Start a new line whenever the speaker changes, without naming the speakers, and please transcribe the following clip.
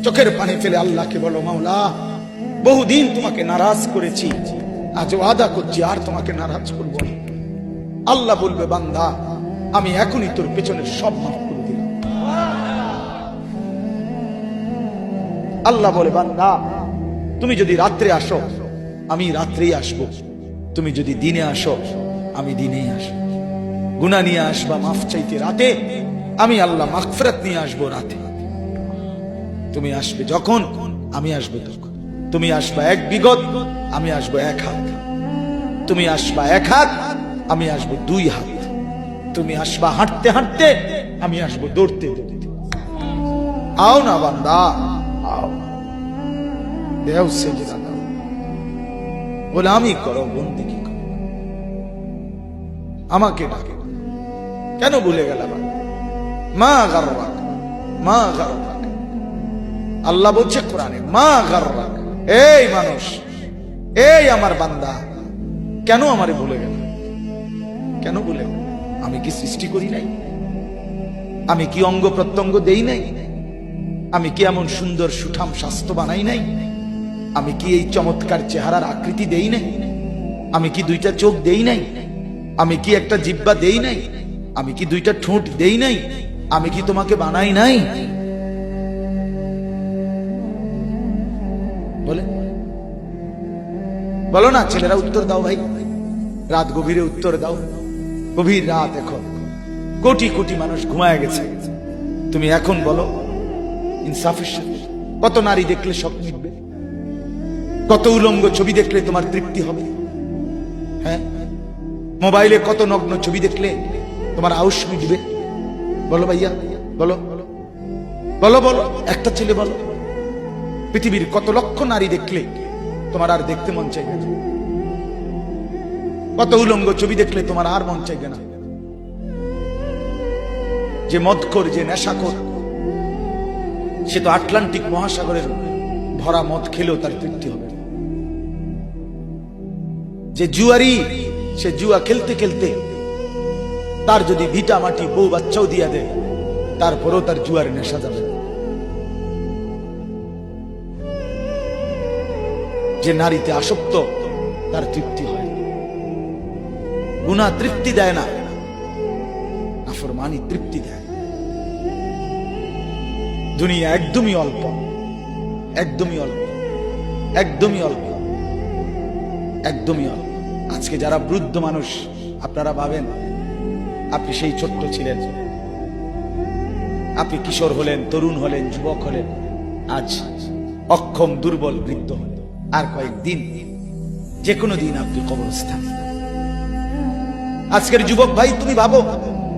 চোখের পানি ফেলে আল্লাহকে বলো, মাওলা বহুদিন তোমাকে নারাজ করেছি, আজ ওয়াদা করছি আর তোমাকে নারাজ করব না। আল্লাহ বলবে, বান্দা আমি এখনই তোর পেছনের সব মাফ করে দিলাম। আল্লাহ বলে, বান্দা তুমি যদি রাত্রে আসো আমি রাত্রেই আসবো, তুমি যদি দিনে আসো আমি দিনেই আসবো। গুনাহ নিয়ে আসবা মাফ চাইতে রাতে, আমি আল্লাহ মাগফিরাত নিয়ে আসবো রাতে। তুমি আসবে যখন, আমি আসবো তখন। তুমি আসবা এক বিগত, আমি আসবো এক হাত। তুমি আসবা এক হাত, আমি আসবো দুই হাত। তুমি আসবা হাঁটতে হাঁটতে, আমি আসবো দৌড়তে দৌড়তে। আও না বান্দা, আও, দেও সেজদা দাও, গোলামি করো, বন্দেগী করো, আমাকে ডাকে। কেন ভুলে গেল? মা গাররাক, মা গাররাক। আল্লাহ বলছে কোরআনে, মা গাররাক। এই মানুষ, এই আমার বান্দা, কেন আমারে ভুলে গেল? কেন ভুলে গেল? আমি কি সৃষ্টি করি নাই? আমি কি অঙ্গ প্রত্যঙ্গ দেই নাই? আমি কি এমন সুন্দর সুঠাম স্বাস্থ্য বানাই নাই? আমি কি এই চমৎকার চেহারার আকৃতি দেই নাই? আমি কি দুইটা চোখ দেই নাই? আমি কি একটা জিহ্বা দেই নাই? আমি কি দুইটা ঠোঁট দেই নাই? আমি কি তোমাকে বানাই নাই? বলে বলো না ছেলেরা, উত্তর দাও ভাই, রাত গভীরে উত্তর দাও। গভীর রাত, এখন কোটি কোটি মানুষ ঘুমায় গেছে। তুমি এখন বলো ইনসাফের সাথে, কত নারী দেখলে সব মিটবে? কত উলঙ্গ ছবি দেখলে তোমার তৃপ্তি হবে? হ্যাঁ, মোবাইলে কত নগ্ন ছবি দেখলে তোমার আউশ মিটবে? বলো ভাইয়া, বলো বলো বলো, একটা ছেলে বলো। পৃথিবীর কত লক্ষ নারী দেখলে তোমার আর দেখতে মন চাইবে না? কত উলঙ্গ ছবি দেখলে তোমার আর মন চাইবে না? যে মদখোর, যে নেশাখোর, সে তো আটলান্টিক মহাসাগরের ভরা মদ খেলেও তার তৃপ্তি হবে। যে জুয়ারি, সে জুয়া খেলতে খেলতে তার যদি ভিটা মাটি বউ বাচ্চাও দিয়া দেয়, তারপরেও তার জুয়ার নেশা যাবে না। যে নারীতে আসক্ত, তার তৃপ্তি হয়। গুনাহ তৃপ্তি দেয় না, নাফরমানি তৃপ্তি দেয়। দুনিয়া একদমই অল্প, একদমই অল্প, একদমই অল্প, একদমই অল্প। আজকে যারা বৃদ্ধ মানুষ, আপনারা ভাবেন আপনি সেই ছোট্ট ছিলেন, আপনি কিশোর হলেন, তরুণ হলেন, যুবক হলেন, আজ অক্ষম দুর্বল বৃদ্ধ হলেন। আর কয়েকদিন, যে কোনো দিন আপনি কবরস্থান। আজকের যুবক ভাই, তুমি ভাবো